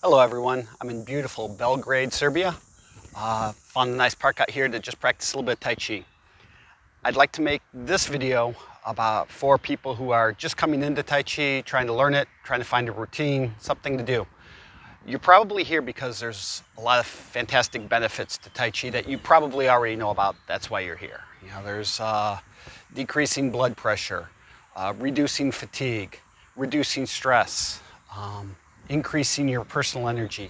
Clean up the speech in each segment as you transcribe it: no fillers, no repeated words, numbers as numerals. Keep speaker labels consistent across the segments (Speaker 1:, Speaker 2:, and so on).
Speaker 1: Hello everyone, I'm in beautiful Belgrade, Serbia. Found a nice park out here to just practice a little bit of Tai Chi. I'd like to make this video about for people who are just coming into Tai Chi, trying to learn it, trying to find a routine, something to do. You're probably here because there's a lot of fantastic benefits to Tai Chi that you probably already know about. That's why you're here. You know, there's decreasing blood pressure, reducing fatigue, reducing stress, increasing your personal energy,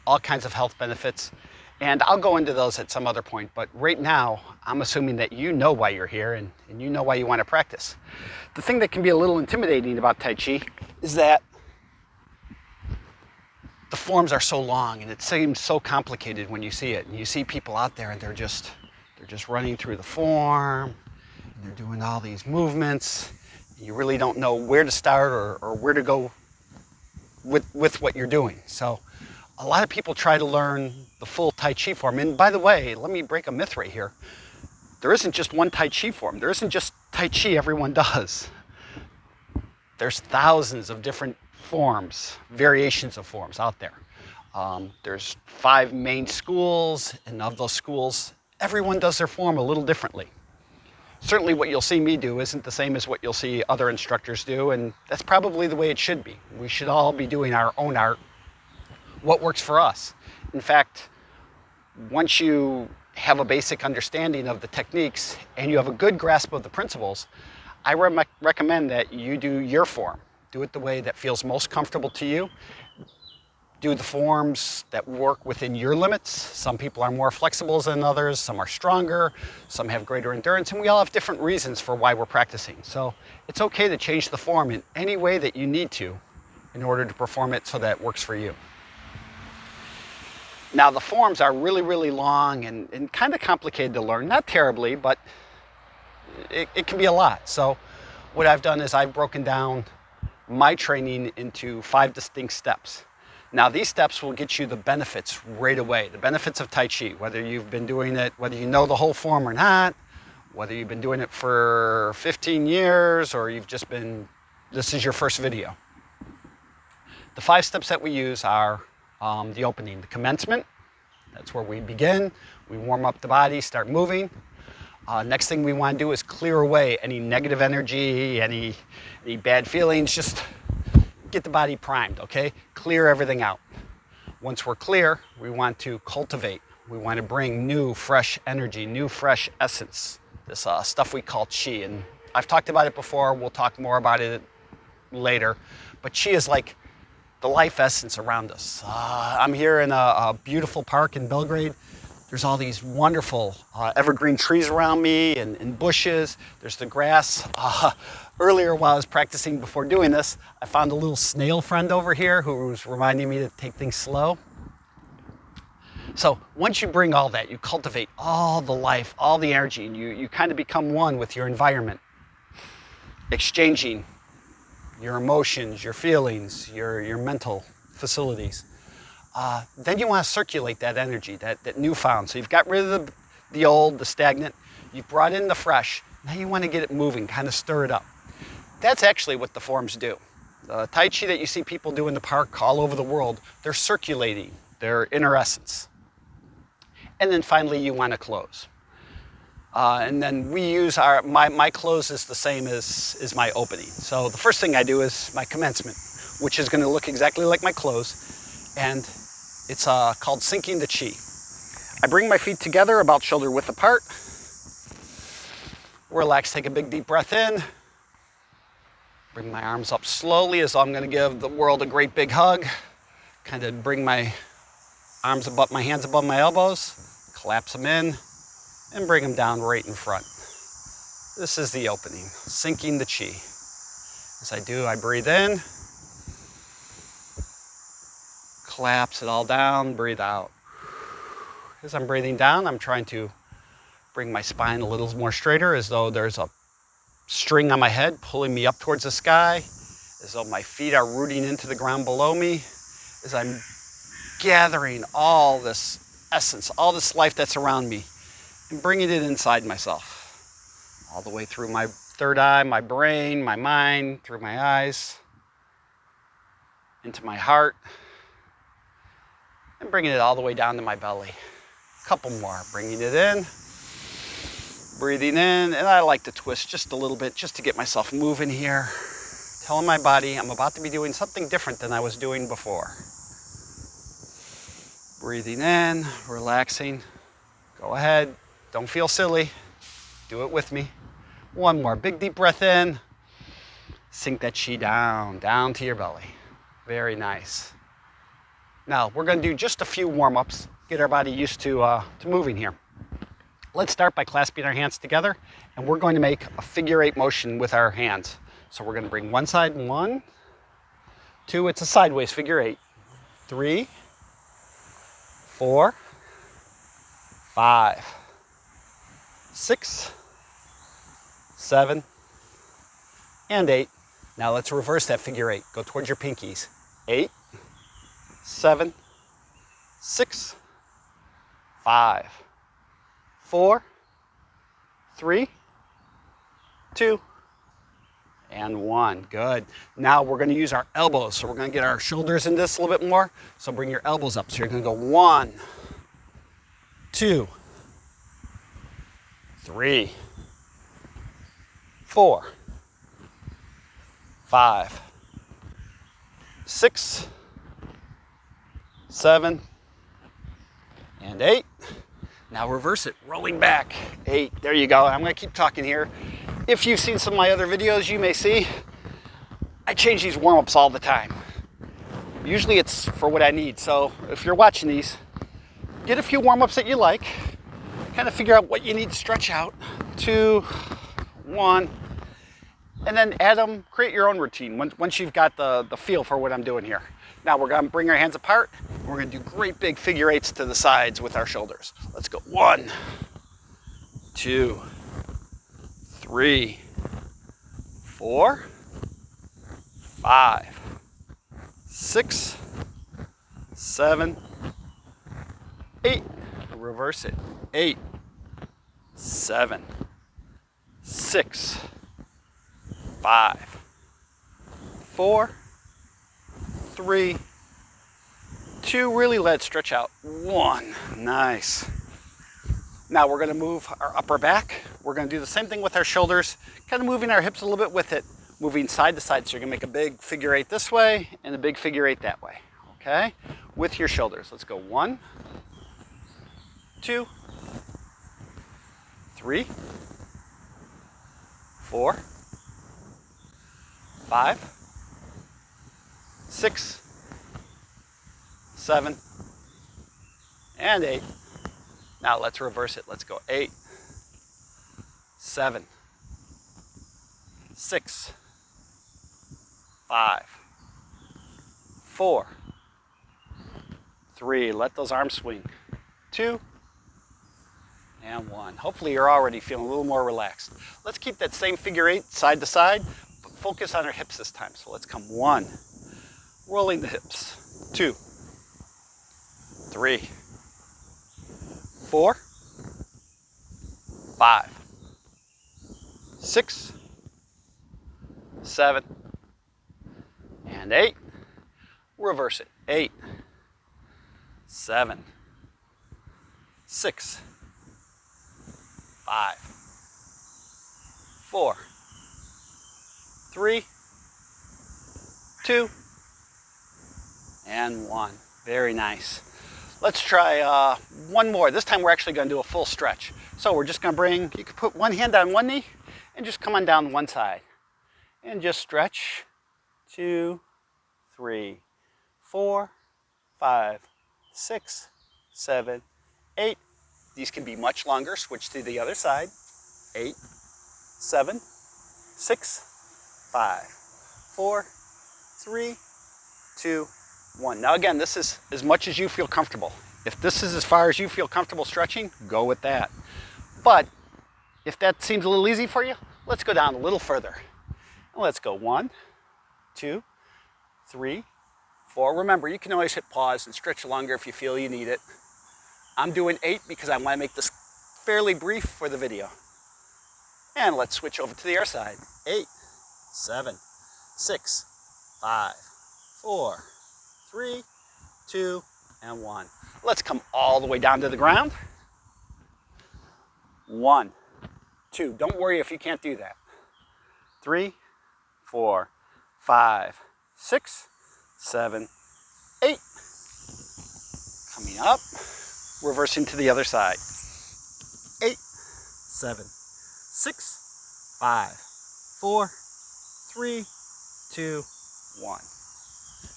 Speaker 1: all kinds of health benefits. And I'll go into those at some other point, but right now, I'm assuming that you know why you're here and you know why you want to practice. The thing that can be a little intimidating about Tai Chi is that the forms are so long and it seems so complicated when you see it. And you see people out there and they're just running through the form, and they're doing all these movements. You really don't know where to start or where to go with what you're doing. So a lot of people try to learn the full Tai Chi form. And by the way, let me break a myth right here. There isn't just one Tai Chi form. There isn't just Tai Chi everyone does. There's thousands of different forms, variations of forms out there. There's 5 main schools, and of those schools, everyone does their form a little differently. Certainly what you'll see me do isn't the same as what you'll see other instructors do, and that's probably the way it should be. We should all be doing our own art, what works for us. In fact, once you have a basic understanding of the techniques and you have a good grasp of the principles, I recommend that you do your form. Do it the way that feels most comfortable to you. Do the forms that work within your limits. Some people are more flexible than others, some are stronger, some have greater endurance, and we all have different reasons for why we're practicing. So it's okay to change the form in any way that you need to in order to perform it so that it works for you. Now the forms are really, really long and kind of complicated to learn. Not terribly, but it can be a lot. So what I've done is I've broken down my training into 5 distinct steps. Now these steps will get you the benefits right away, the benefits of Tai Chi, whether you've been doing it, whether you know the whole form or not, whether you've been doing it for 15 years or you've just been, this is your first video. The 5 steps that we use are the opening, the commencement. That's where we begin. We warm up the body, start moving. Next thing we want to do is clear away any negative energy, any bad feelings. Just get the body primed, okay? Clear everything out. Once we're clear, we want to cultivate. We want to bring new, fresh energy, new, fresh essence. This stuff we call Chi. And I've talked about it before. We'll talk more about it later. But Chi is like the life essence around us. I'm here in a beautiful park in Belgrade. There's all these wonderful evergreen trees around me and bushes. There's the grass. Earlier while I was practicing before doing this, I found a little snail friend over here who was reminding me to take things slow. So once you bring all that, you cultivate all the life, all the energy, and you kind of become one with your environment, exchanging your emotions, your feelings, your mental facilities. Then you want to circulate that energy, that newfound. So you've got rid of the old, the stagnant. You've brought in the fresh. Now you want to get it moving, kind of stir it up. That's actually what the forms do. The Tai Chi that you see people do in the park all over the world, they're circulating their inner essence. And then finally you want to close. And then we use my close is the same as my opening. So the first thing I do is my commencement, which is going to look exactly like my close. And it's called Sinking the Chi. I bring my feet together about shoulder width apart. Relax, take a big deep breath in. Bring my arms up slowly as though I'm going to give the world a great big hug. Kind of bring my hands above my elbows, collapse them in, and bring them down right in front. This is the opening, sinking the Chi. As I do, I breathe in, collapse it all down, breathe out. As I'm breathing down, I'm trying to bring my spine a little more straighter, as though there's a string on my head pulling me up towards the sky, as though my feet are rooting into the ground below me, as I'm gathering all this essence, all this life that's around me, and bringing it inside myself, all the way through my third eye, my brain, my mind, through my eyes, into my heart, and bringing it all the way down to my belly. A couple more, bringing it in, breathing in, and I like to twist just a little bit just to get myself moving here. Telling my body I'm about to be doing something different than I was doing before. Breathing in, relaxing. Go ahead, don't feel silly. Do it with me. One more, big deep breath in. Sink that chi down to your belly. Very nice. Now we're going to do just a few warm-ups, get our body used to moving here. Let's start by clasping our hands together, and we're going to make a figure 8 motion with our hands. So we're going to bring one side, 1, 2, it's a sideways figure 8, 3, 4, 5, 6, 7, and 8. Now let's reverse that figure 8. Go towards your pinkies. 8, 7, 6, 5, 4, 3, 2, and 1. Good. Now we're going to use our elbows. So we're going to get our shoulders in this a little bit more. So bring your elbows up. So you're going to go 1, 2, 3, 4, 5, 6, 7, and 8. Now reverse it, rolling back. 8. There you go. I'm going to keep talking here. If you've seen some of my other videos, you may see I change these warm-ups all the time. Usually it's for what I need. So if you're watching these, get a few warm-ups that you like. Kind of figure out what you need to stretch out. 2, 1, and then add them. Create your own routine once you've got the feel for what I'm doing here. Now we're going to bring our hands apart. We're going to do great big figure 8s to the sides with our shoulders. Let's go. 1, 2, 3, 4, 5, 6, 7, 8. Reverse it. 8, 7, 6, 5, 4, 3, 2. Really let it stretch out. 1. Nice. Now we're going to move our upper back. We're going to do the same thing with our shoulders, kind of moving our hips a little bit with it, moving side to side. So you're going to make a big figure 8 this way and a big figure 8 that way. Okay? With your shoulders. Let's go. 1, 2, 3, 4, 5, 6, 7, and 8. Now let's reverse it. Let's go. 8, 7, 6, 5, 4, 3. Let those arms swing. 2, and 1. Hopefully you're already feeling a little more relaxed. Let's keep that same figure 8 side to side, but focus on our hips this time. So let's come. 1, rolling the hips. 2, 3, 4, 5, 6, 7, and 8. Reverse it. 8, 7, 6, 5, 4, 3, 2, and 1. Very nice. Let's try one more. This time we're actually going to do a full stretch. So we're just going to bring, you can put one hand on one knee and just come on down one side. And just stretch. 2, 3, 4, 5, 6, 7, 8. These can be much longer. Switch to the other side. 8, 7, 6, 5, 4, 3, 2, 1. Now again, this is as much as you feel comfortable. If this is as far as you feel comfortable stretching, go with that. But if that seems a little easy for you, let's go down a little further. And let's go. 1, 2, 3, 4. Remember, you can always hit pause and stretch longer if you feel you need it. I'm doing 8 because I want to make this fairly brief for the video. And let's switch over to the other side. 8, 7, 6, 5, 4, 3, 2, and 1. Let's come all the way down to the ground. 1, 2. Don't worry if you can't do that. 3, 4, 5, 6, 7, 8. Coming up, reversing to the other side. 8, 7, 6, 5, 4, 3, 2, 1.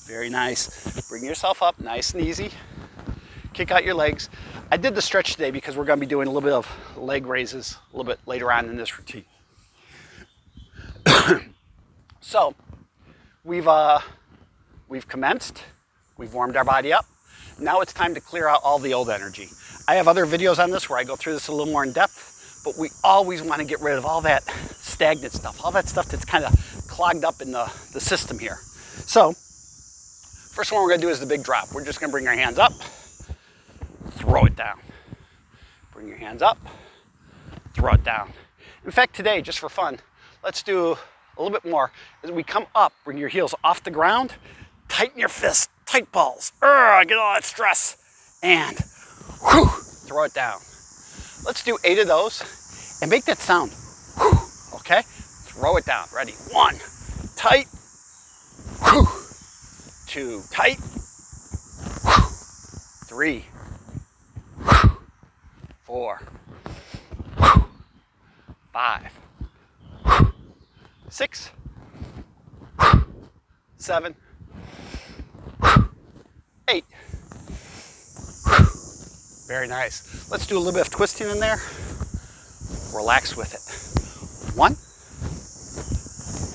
Speaker 1: Very nice. Bring yourself up nice and easy. Kick out your legs. I did the stretch today because we're going to be doing a little bit of leg raises a little bit later on in this routine. So we've commenced. We've warmed our body up. Now it's time to clear out all the old energy. I have other videos on this where I go through this a little more in depth, but we always want to get rid of all that stagnant stuff, all that stuff that's kind of clogged up in the system here. So first one we're going to do is the big drop. We're just going to bring our hands up, throw it down. Bring your hands up, throw it down. In fact, today, just for fun, let's do a little bit more. As we come up, bring your heels off the ground, tighten your fists, tight balls. Get all that stress. And whew, throw it down. Let's do 8 of those and make that sound. Whew, okay? Throw it down. Ready? 1, tight. Whew. 2, tight. Whew. 3. Whew. 4. Whew. 5. Whew. 6. Whew. 7. Whew. 8. Whew. Very nice. Let's do a little bit of twisting in there. Relax with it. 1,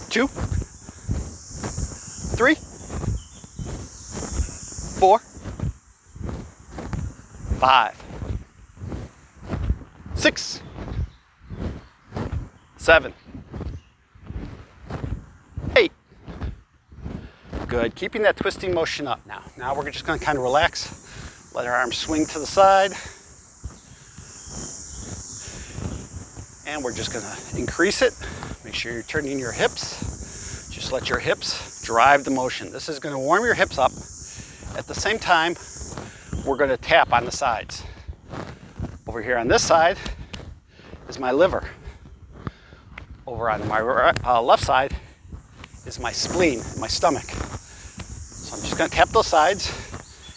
Speaker 1: 2, 3, 4, 5, 6, 7, 8. Good. Keeping that twisting motion up now. Now we're just going to kind of relax. Let our arms swing to the side. And we're just going to increase it. Make sure you're turning your hips. Just let your hips drive the motion. This is going to warm your hips up. At the same time, we're going to tap on the sides. Over here on this side is my liver. Over on my left side is my spleen, my stomach. So I'm just going to tap those sides.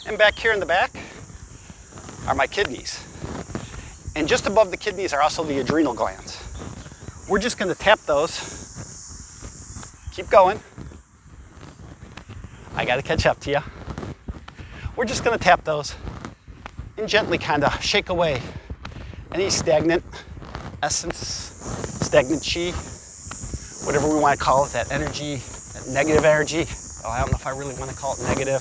Speaker 1: And back here in the back are my kidneys. And just above the kidneys are also the adrenal glands. We're just going to tap those. Keep going. I got to catch up to you. We're just going to tap those and gently kind of shake away any stagnant essence, stagnant chi, whatever we want to call it, that energy, that negative energy. Oh, I don't know if I really want to call it negative.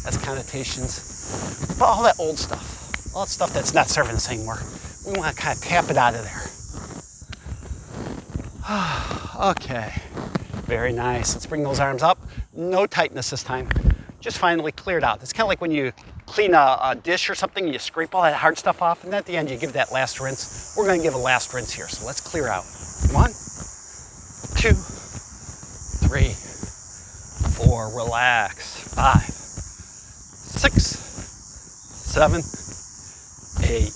Speaker 1: That's connotations. But all that old stuff, all that stuff that's not serving us anymore, we want to kind of tap it out of there. Okay, very nice. Let's bring those arms up. No tightness this time. Just finally cleared out. It's kind of like when you clean a dish or something, you scrape all that hard stuff off, and at the end you give that last rinse. We're going to give a last rinse here, so let's clear out. 1, 2, 3, 4, relax. 5, 6, 7, 8.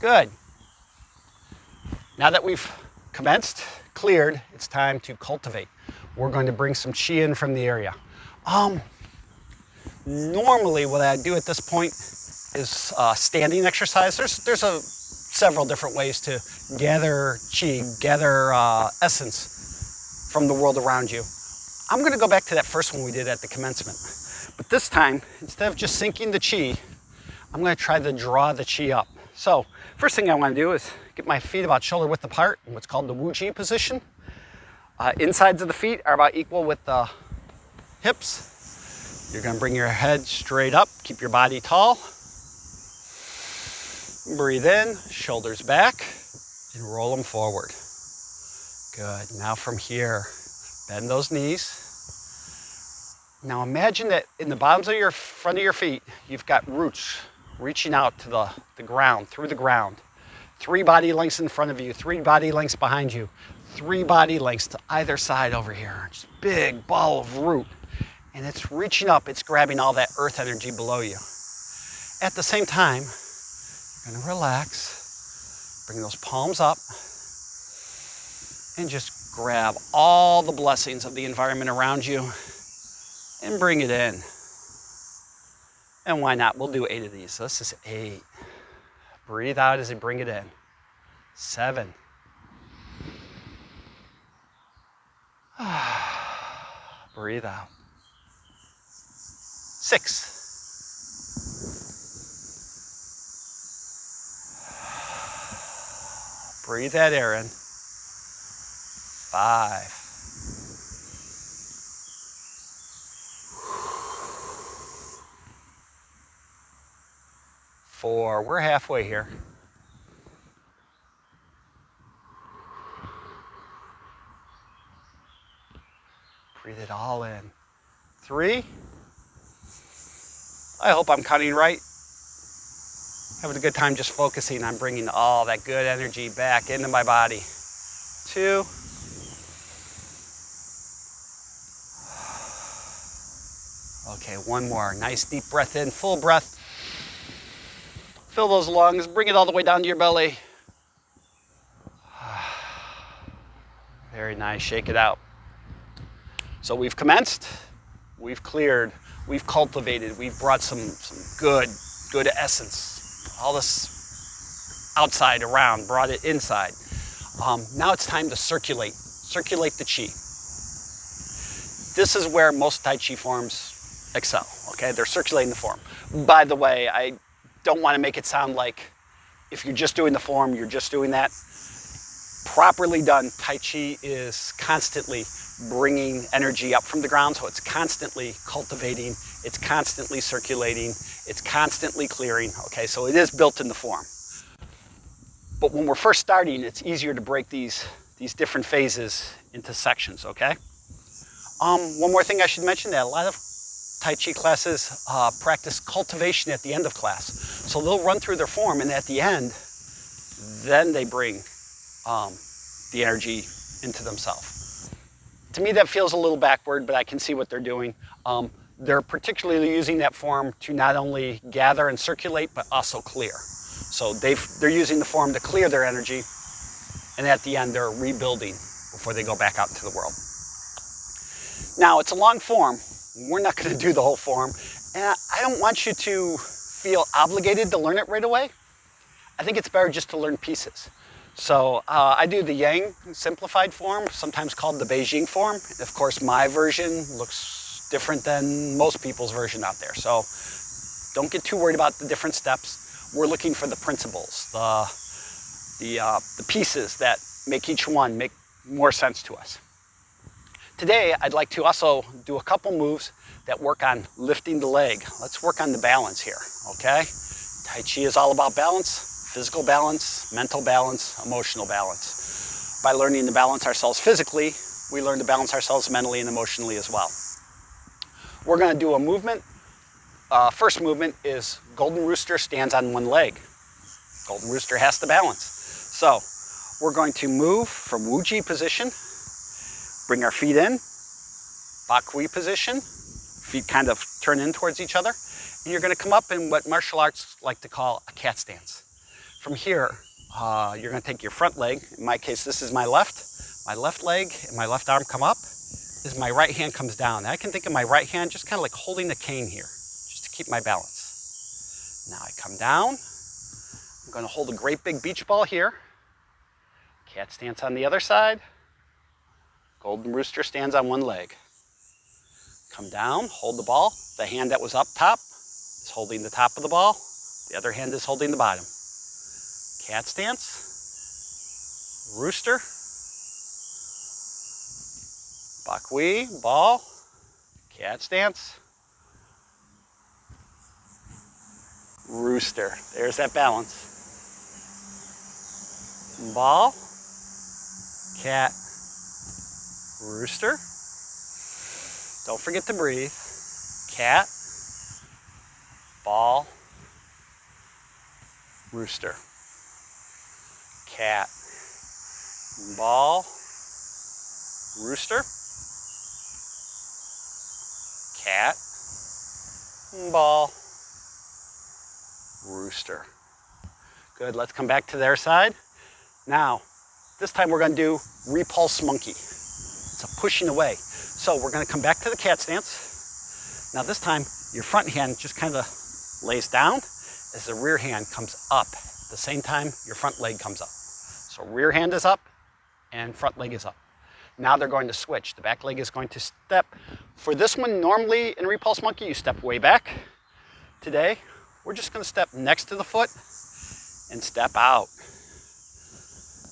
Speaker 1: Good. Now that we've commenced, cleared, it's time to cultivate. We're going to bring some chi in from the area. Normally what I do at this point is standing exercise. There's several different ways to gather chi, gather essence from the world around you. I'm going to go back to that first one we did at the commencement. But this time, instead of just sinking the chi, I'm going to try to draw the chi up. So first thing I want to do is get my feet about shoulder width apart in what's called the Wu Chi position. Insides of the feet are about equal with the hips. You're going to bring your head straight up, keep your body tall. Breathe in, shoulders back, and roll them forward. Good. Now from here, bend those knees. Now imagine that in the bottoms of your front of your feet, you've got roots reaching out to the ground, through the ground. 3 body lengths in front of you, 3 body lengths behind you, 3 body lengths to either side over here. Just big ball of root. And it's reaching up, it's grabbing all that earth energy below you. at the same time, you're going to relax, bring those palms up, and just grab all the blessings of the environment around you and bring it in. And why not? We'll do 8 of these. So this is 8. Breathe out as you bring it in. 7. Breathe out. 6. Breathe that air in. 5. 4. We're halfway here. 3. Breathe it all in. 3. I hope I'm counting right. Having a good time just focusing on bringing all that good energy back into my body. 2. Okay, 1 more. Nice deep breath in, full breath. Fill those lungs, bring it all the way down to your belly. Very nice, shake it out. So we've commenced, we've cleared, we've cultivated, we've brought some good essence. All this outside around, brought it inside. Now it's time to circulate the chi. This is where most Tai Chi forms excel, okay? They're circulating the form. By the way, I don't want to make it sound like if you're just doing the form, you're just doing that. Properly done, Tai Chi is constantly bringing energy up from the ground, so it's constantly cultivating, it's constantly circulating, it's constantly clearing, okay? So it is built in the form. But when we're first starting, it's easier to break these different phases into sections, okay? One more thing I should mention, that a lot of Tai Chi classes practice cultivation at the end of class. So they'll run through their form, and at the end, then they bring the energy into themselves. To me, that feels a little backward, but I can see what they're doing. They're particularly using that form to not only gather and circulate, but also clear. So they're using the form to clear their energy, and at the end, they're rebuilding before they go back out into the world. Now, it's a long form. We're not going to do the whole form, and I don't want you to feel obligated to learn it right away. I think it's better just to learn pieces. So I do the Yang simplified form, sometimes called the Beijing form. Of course, my version looks different than most people's version out there. So don't get too worried about the different steps. We're looking for the principles, the pieces that make each one make more sense to us. Today, I'd like to also do a couple moves that work on lifting the leg. Let's work on the balance here, okay? Tai Chi is all about balance, physical balance, mental balance, emotional balance. By learning to balance ourselves physically, we learn to balance ourselves mentally and emotionally as well. We're gonna do a movement. First movement is Golden Rooster stands on one leg. Golden Rooster has to balance. So, we're going to move from Wuji position, bring our feet in, Bakui position, feet kind of turn in towards each other, and you're gonna come up in what martial arts like to call a cat stance. From here, you're gonna take your front leg, in my case this is my left leg and my left arm come up, as my right hand comes down. And I can think of my right hand just kind of like holding the cane here, just to keep my balance. Now I come down, I'm gonna hold a great big beach ball here, cat stance on the other side, Golden Rooster stands on one leg. Come down, hold the ball. The hand that was up top is holding the top of the ball. The other hand is holding the bottom. Cat stance, rooster, bakui, ball, cat stance, rooster. There's that balance. Ball, cat, rooster. Don't forget to breathe. Cat, ball, rooster. Cat, ball, rooster. Cat, ball, rooster. Good, let's come back to their side. Now, this time we're gonna do repulse monkey. It's a pushing away. So we're gonna come back to the cat stance. Now this time, your front hand just kind of lays down as the rear hand comes up. At the same time, your front leg comes up. So rear hand is up and front leg is up. Now they're going to switch. The back leg is going to step. For this one, normally in repulse monkey, you step way back. Today, we're just gonna step next to the foot and step out.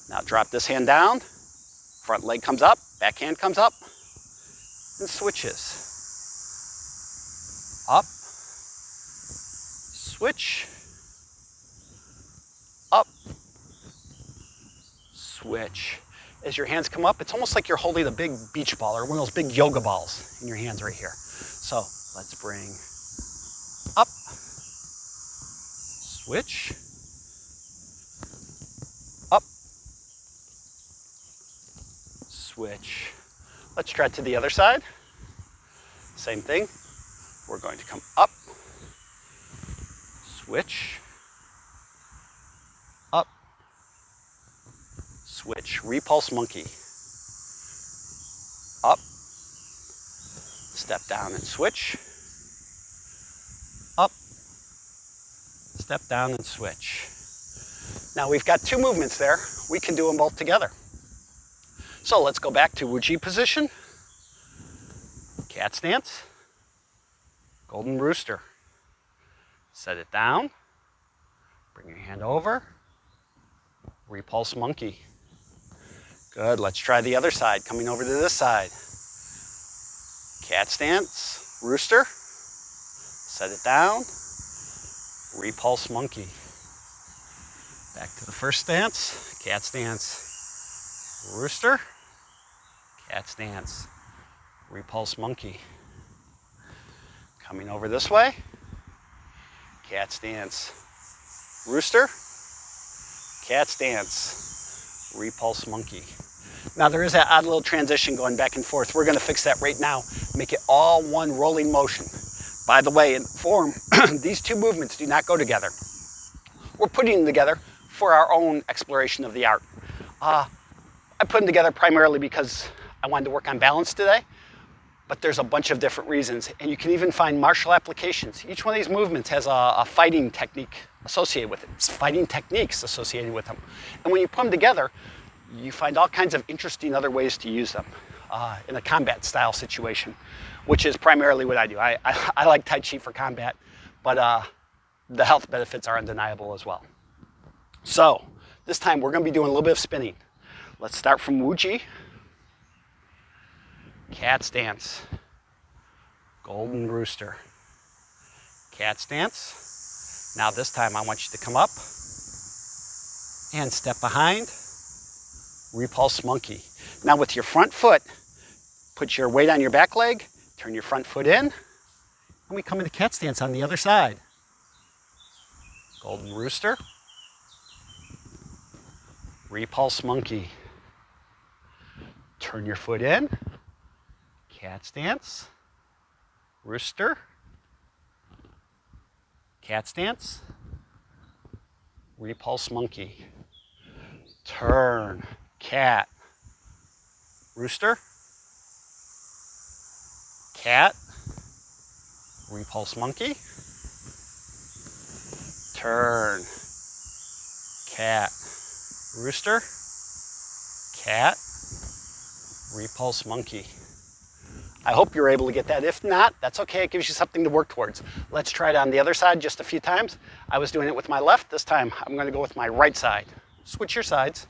Speaker 1: Now drop this hand down, front leg comes up, back hand comes up, and switches. Up, switch, up, switch. As your hands come up, it's almost like you're holding a big beach ball or one of those big yoga balls in your hands right here. So let's bring up, switch, up, switch. Let's try it to the other side. Same thing. We're going to come up, switch, up, switch. Repulse monkey. Up, step down and switch, up, step down and switch. Now we've got two movements there. We can do them both together. So let's go back to Wuji position, cat stance, golden rooster. Set it down, bring your hand over, repulse monkey. Good, let's try the other side, coming over to this side. Cat stance, rooster, set it down, repulse monkey. Back to the first stance, cat stance, rooster, cat stance, repulse monkey. Coming over this way, cat stance, rooster, cat stance, repulse monkey. Now there is that odd little transition going back and forth. We're going to fix that right now, make it all one rolling motion. By the way, in form, these two movements do not go together. We're putting them together for our own exploration of the art. I put them together primarily because I wanted to work on balance today, but there's a bunch of different reasons, and you can even find martial applications. Each one of these movements has a fighting technique associated with it, fighting techniques associated with them. And when you put them together, you find all kinds of interesting other ways to use them in a combat style situation, which is primarily what I do. I like Tai Chi for combat, but the health benefits are undeniable as well. So this time we're going to be doing a little bit of spinning. Let's start from Wuji, cat stance, golden rooster, cat stance. Now this time I want you to come up and step behind, repulse monkey. Now with your front foot, put your weight on your back leg, turn your front foot in, and we come into cat stance on the other side. Golden rooster, repulse monkey. Turn your foot in, cat stance, rooster, cat stance, repulse monkey. Turn, cat, rooster, cat, repulse monkey. Turn, cat, rooster, cat, repulse monkey. I hope you're able to get that. If not, that's okay. It gives you something to work towards. Let's try it on the other side just a few times. I was doing it with my left. This time I'm going to go with my right side. Switch your sides.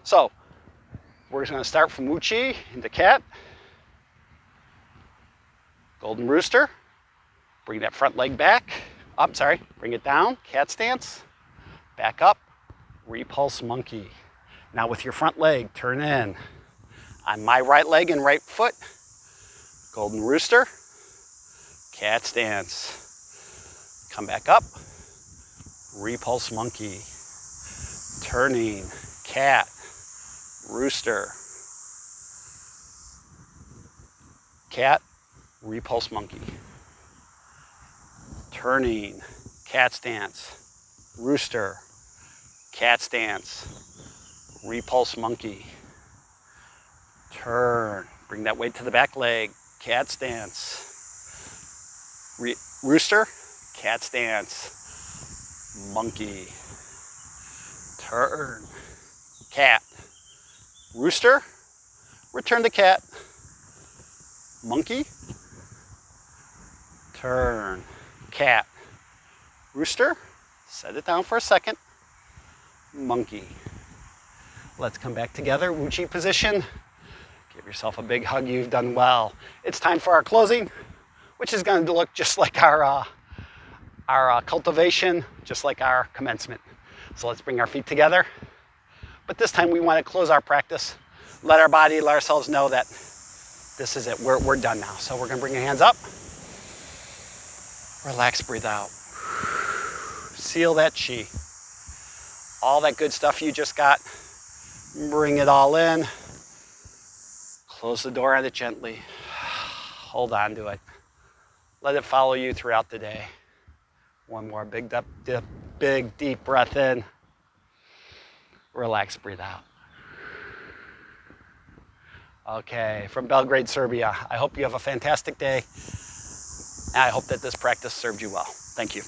Speaker 1: So we're going to start from Wuchi into cat, golden rooster. Bring that front leg back. Up, sorry. Bring it down. Cat stance. Back up. Repulse monkey. Now with your front leg, turn in. On my right leg and right foot, golden rooster, cat stance. Come back up. Repulse monkey. Turning. Cat. Rooster. Cat. Repulse monkey. Turning. Cat stance. Rooster, cat stance, repulse monkey, turn, bring that weight to the back leg, cat stance, rooster, cat stance, monkey, turn, cat, rooster, return to cat, monkey, turn, cat, rooster, set it down for a second, monkey. Let's come back together, Wu Chi position. Give yourself a big hug, you've done well. It's time for our closing, which is going to look just like our cultivation, just like our commencement. So let's bring our feet together. But this time we want to close our practice, let our body, let ourselves know that this is it, we're done now. So we're going to bring your hands up, relax, breathe out. Seal that chi. All that good stuff you just got, bring it all in. Close the door on it gently. Hold on to it. Let it follow you throughout the day. One more big deep breath in. Relax, breathe out. Okay, from Belgrade, Serbia, I hope you have a fantastic day. And I hope that this practice served you well. Thank you.